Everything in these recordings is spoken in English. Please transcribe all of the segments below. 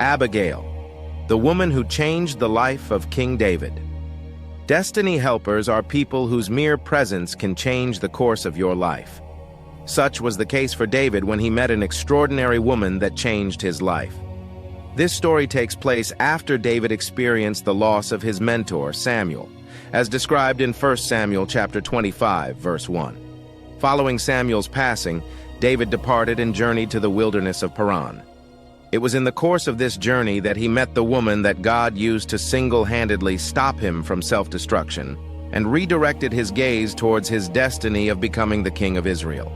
Abigail, the woman who changed the life of King David. Destiny helpers are people whose mere presence can change the course of your life. Such was the case for David when he met an extraordinary woman that changed his life. This story takes place after David experienced the loss of his mentor, Samuel, as described in 1 Samuel chapter 25, verse 1. Following Samuel's passing, David departed and journeyed to the wilderness of Paran. It was in the course of this journey that he met the woman that God used to single-handedly stop him from self-destruction and redirected his gaze towards his destiny of becoming the king of Israel.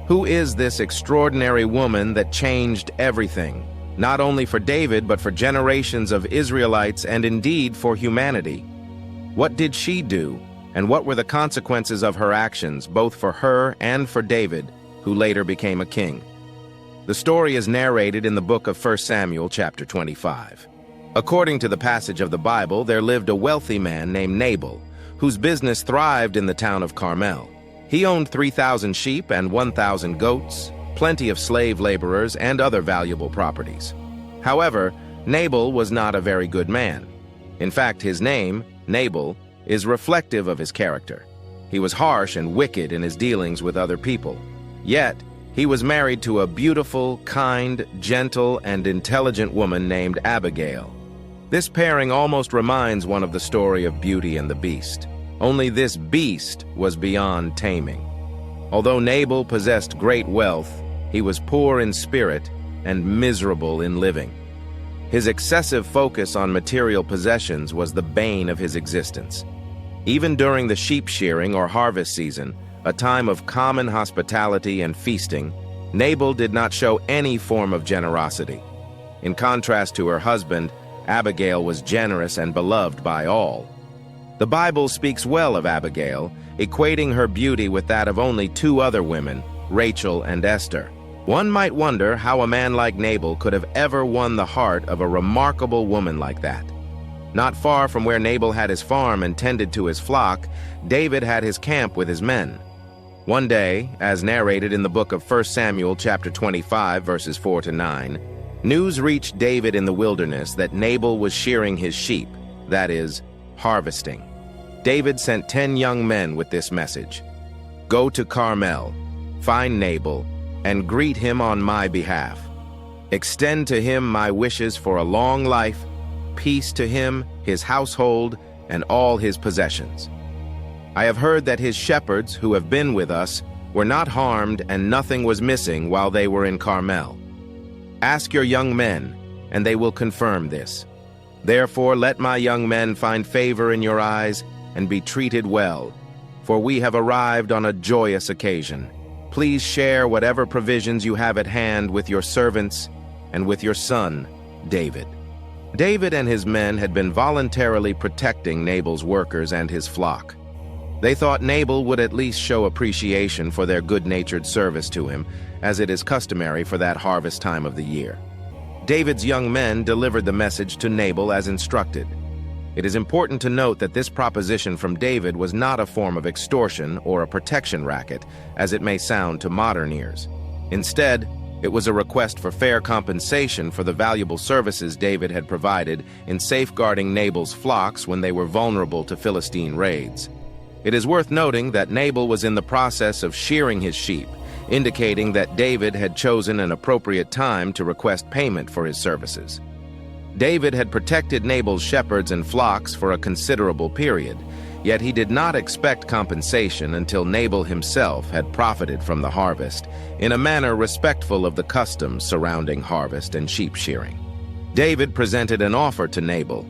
Who is this extraordinary woman that changed everything, not only for David but for generations of Israelites and indeed for humanity? What did she do, and what were the consequences of her actions, both for her and for David, who later became a king? The story is narrated in the book of 1 Samuel chapter 25. According to the passage of the Bible, there lived a wealthy man named Nabal, whose business thrived in the town of Carmel. He owned 3,000 sheep and 1,000 goats, plenty of slave laborers, and other valuable properties. However, Nabal was not a very good man. In fact, his name, Nabal, is reflective of his character. He was harsh and wicked in his dealings with other people. Yet, he was married to a beautiful, kind, gentle, and intelligent woman named Abigail. This pairing almost reminds one of the story of Beauty and the Beast. Only this beast was beyond taming. Although Nabal possessed great wealth, he was poor in spirit and miserable in living. His excessive focus on material possessions was the bane of his existence. Even during the sheep shearing or harvest season, a time of common hospitality and feasting, Nabal did not show any form of generosity. In contrast to her husband, Abigail was generous and beloved by all. The Bible speaks well of Abigail, equating her beauty with that of only two other women, Rachel and Esther. One might wonder how a man like Nabal could have ever won the heart of a remarkable woman like that. Not far from where Nabal had his farm and tended to his flock, David had his camp with his men. One day, as narrated in the book of 1 Samuel chapter 25, verses 4 to 9, news reached David in the wilderness that Nabal was shearing his sheep, that is, harvesting. David sent 10 young men with this message: "Go to Carmel, find Nabal, and greet him on my behalf. Extend to him my wishes for a long life, peace to him, his household, and all his possessions. I have heard that his shepherds, who have been with us, were not harmed and nothing was missing while they were in Carmel. Ask your young men, and they will confirm this. Therefore let my young men find favor in your eyes and be treated well, for we have arrived on a joyous occasion. Please share whatever provisions you have at hand with your servants and with your son, David." David and his men had been voluntarily protecting Nabal's workers and his flock. They thought Nabal would at least show appreciation for their good-natured service to him, as it is customary for that harvest time of the year. David's young men delivered the message to Nabal as instructed. It is important to note that this proposition from David was not a form of extortion or a protection racket, as it may sound to modern ears. Instead, it was a request for fair compensation for the valuable services David had provided in safeguarding Nabal's flocks when they were vulnerable to Philistine raids. It is worth noting that Nabal was in the process of shearing his sheep, indicating that David had chosen an appropriate time to request payment for his services. David had protected Nabal's shepherds and flocks for a considerable period, yet he did not expect compensation until Nabal himself had profited from the harvest in a manner respectful of the customs surrounding harvest and sheep shearing. David presented an offer to Nabal.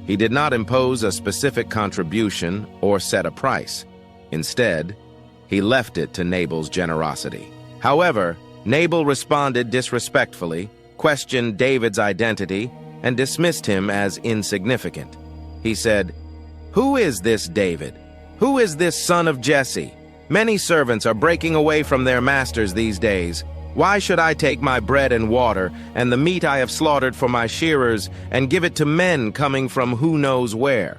He did not impose a specific contribution or set a price. Instead, he left it to Nabal's generosity. However, Nabal responded disrespectfully, questioned David's identity, and dismissed him as insignificant. He said, "Who is this David? Who is this son of Jesse? Many servants are breaking away from their masters these days. Why should I take my bread and water and the meat I have slaughtered for my shearers and give it to men coming from who knows where?"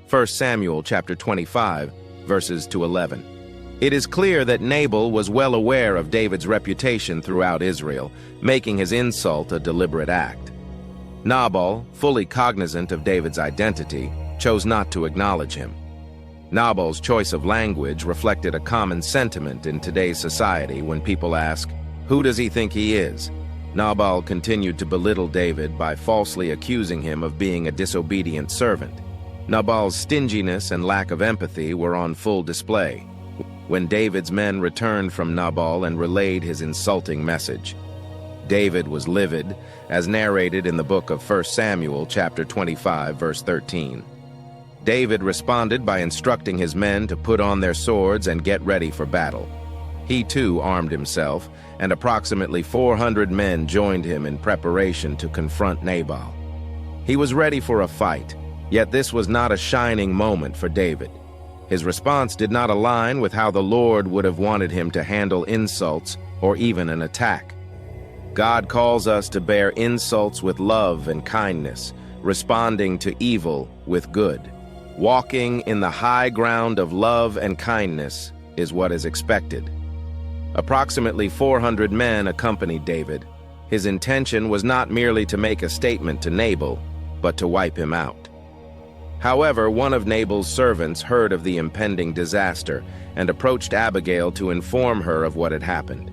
1 Samuel chapter 25, verses 11. It is clear that Nabal was well aware of David's reputation throughout Israel, making his insult a deliberate act. Nabal, fully cognizant of David's identity, chose not to acknowledge him. Nabal's choice of language reflected a common sentiment in today's society when people ask, "Who does he think he is?" Nabal continued to belittle David by falsely accusing him of being a disobedient servant. Nabal's stinginess and lack of empathy were on full display when David's men returned from Nabal and relayed his insulting message. David was livid, as narrated in the book of 1 Samuel, chapter 25, verse 13. David responded by instructing his men to put on their swords and get ready for battle. He too armed himself, and approximately 400 men joined him in preparation to confront Nabal. He was ready for a fight, yet this was not a shining moment for David. His response did not align with how the Lord would have wanted him to handle insults or even an attack. God calls us to bear insults with love and kindness, responding to evil with good. Walking in the high ground of love and kindness is what is expected. Approximately 400 men accompanied David. His intention was not merely to make a statement to Nabal, but to wipe him out. However, one of Nabal's servants heard of the impending disaster and approached Abigail to inform her of what had happened.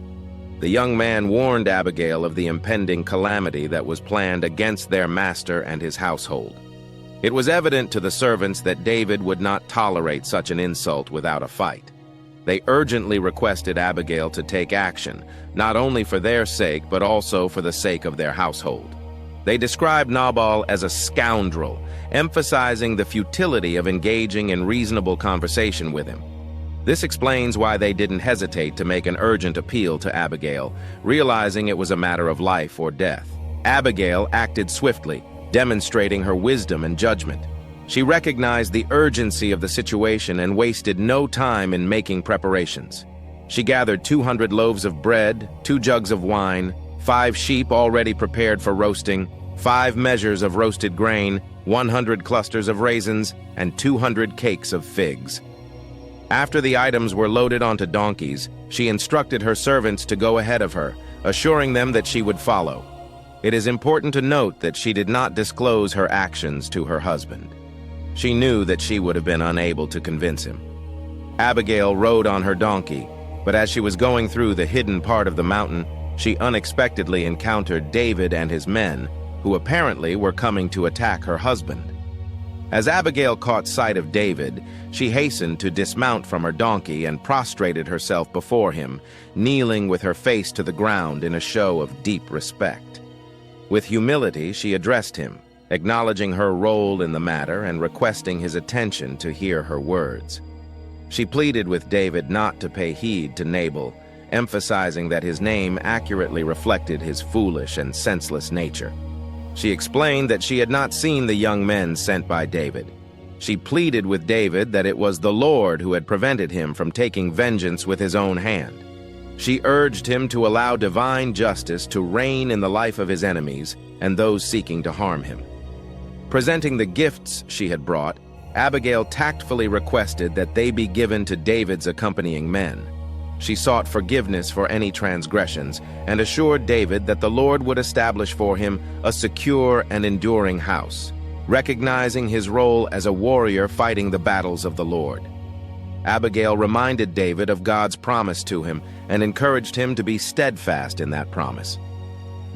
The young man warned Abigail of the impending calamity that was planned against their master and his household. It was evident to the servants that David would not tolerate such an insult without a fight. They urgently requested Abigail to take action, not only for their sake but also for the sake of their household. They described Nabal as a scoundrel, emphasizing the futility of engaging in reasonable conversation with him. This explains why they didn't hesitate to make an urgent appeal to Abigail, realizing it was a matter of life or death. Abigail acted swiftly, demonstrating her wisdom and judgment. She recognized the urgency of the situation and wasted no time in making preparations. She gathered 200 loaves of bread, 2 jugs of wine, 5 sheep already prepared for roasting, 5 measures of roasted grain, 100 clusters of raisins, and 200 cakes of figs. After the items were loaded onto donkeys, she instructed her servants to go ahead of her, assuring them that she would follow. It is important to note that she did not disclose her actions to her husband. She knew that she would have been unable to convince him. Abigail rode on her donkey, but as she was going through the hidden part of the mountain, she unexpectedly encountered David and his men, who apparently were coming to attack her husband. As Abigail caught sight of David, she hastened to dismount from her donkey and prostrated herself before him, kneeling with her face to the ground in a show of deep respect. With humility, she addressed him, acknowledging her role in the matter and requesting his attention to hear her words. She pleaded with David not to pay heed to Nabal, emphasizing that his name accurately reflected his foolish and senseless nature. She explained that she had not seen the young men sent by David. She pleaded with David that it was the Lord who had prevented him from taking vengeance with his own hand. She urged him to allow divine justice to reign in the life of his enemies and those seeking to harm him. Presenting the gifts she had brought, Abigail tactfully requested that they be given to David's accompanying men. She sought forgiveness for any transgressions and assured David that the Lord would establish for him a secure and enduring house, recognizing his role as a warrior fighting the battles of the Lord. Abigail reminded David of God's promise to him and encouraged him to be steadfast in that promise.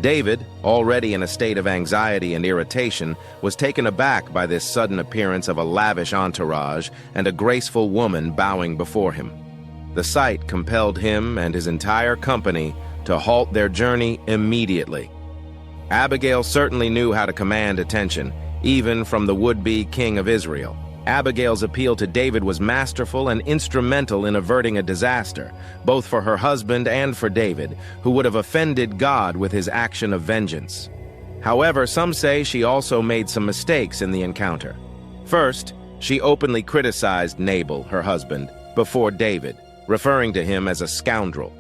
David, already in a state of anxiety and irritation, was taken aback by this sudden appearance of a lavish entourage and a graceful woman bowing before him. The sight compelled him and his entire company to halt their journey immediately. Abigail certainly knew how to command attention, even from the would-be king of Israel. Abigail's appeal to David was masterful and instrumental in averting a disaster, both for her husband and for David, who would have offended God with his action of vengeance. However, some say she also made some mistakes in the encounter. First, she openly criticized Nabal, her husband, before David, referring to him as a scoundrel.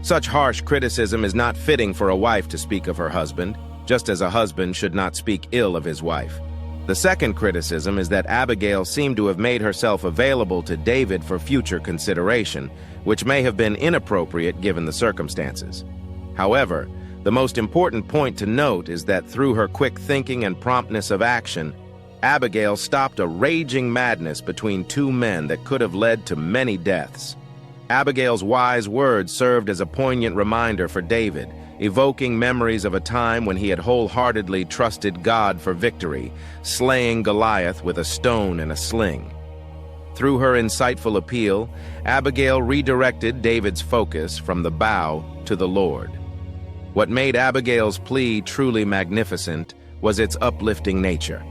Such harsh criticism is not fitting for a wife to speak of her husband, just as a husband should not speak ill of his wife. The second criticism is that Abigail seemed to have made herself available to David for future consideration, which may have been inappropriate given the circumstances. However, The most important point to note is that through her quick thinking and promptness of action, Abigail stopped a raging madness between two men that could have led to many deaths. Abigail's wise words served as a poignant reminder for David, evoking memories of a time when he had wholeheartedly trusted God for victory, slaying Goliath with a stone and a sling. Through her insightful appeal, Abigail redirected David's focus from the bow to the Lord. What made Abigail's plea truly magnificent was its uplifting nature.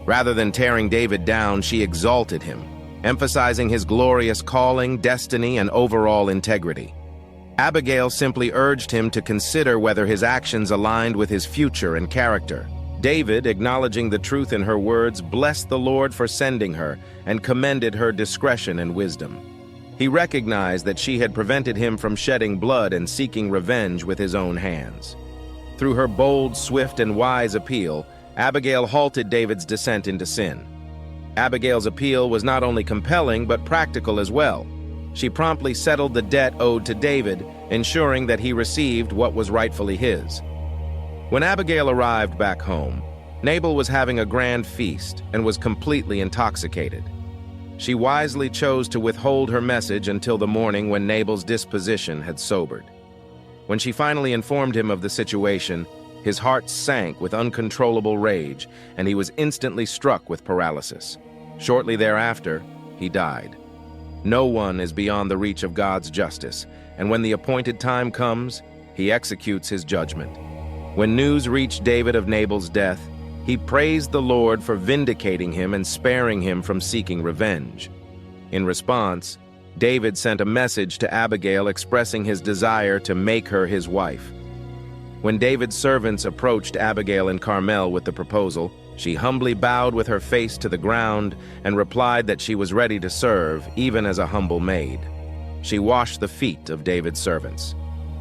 Rather than tearing David down, she exalted him, emphasizing his glorious calling, destiny, and overall integrity. Abigail simply urged him to consider whether his actions aligned with his future and character. David, acknowledging the truth in her words, blessed the Lord for sending her and commended her discretion and wisdom. He recognized that she had prevented him from shedding blood and seeking revenge with his own hands. Through her bold, swift, and wise appeal, Abigail halted David's descent into sin. Abigail's appeal was not only compelling but practical as well. She promptly settled the debt owed to David, ensuring that he received what was rightfully his. When Abigail arrived back home, Nabal was having a grand feast and was completely intoxicated. She wisely chose to withhold her message until the morning when Nabal's disposition had sobered. When she finally informed him of the situation, his heart sank with uncontrollable rage, and he was instantly struck with paralysis. Shortly thereafter, he died. No one is beyond the reach of God's justice, and when the appointed time comes, he executes his judgment. When news reached David of Nabal's death, he praised the Lord for vindicating him and sparing him from seeking revenge. In response, David sent a message to Abigail expressing his desire to make her his wife. When David's servants approached Abigail in Carmel with the proposal, she humbly bowed with her face to the ground and replied that she was ready to serve, even as a humble maid. She washed the feet of David's servants.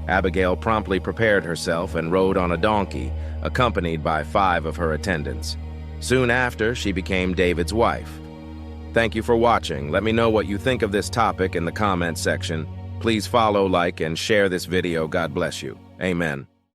Abigail promptly prepared herself and rode on a donkey, accompanied by 5 of her attendants. Soon after, she became David's wife. Thank you for watching. Let me know what you think of this topic in the comments section. Please follow, like, and share this video. God bless you. Amen.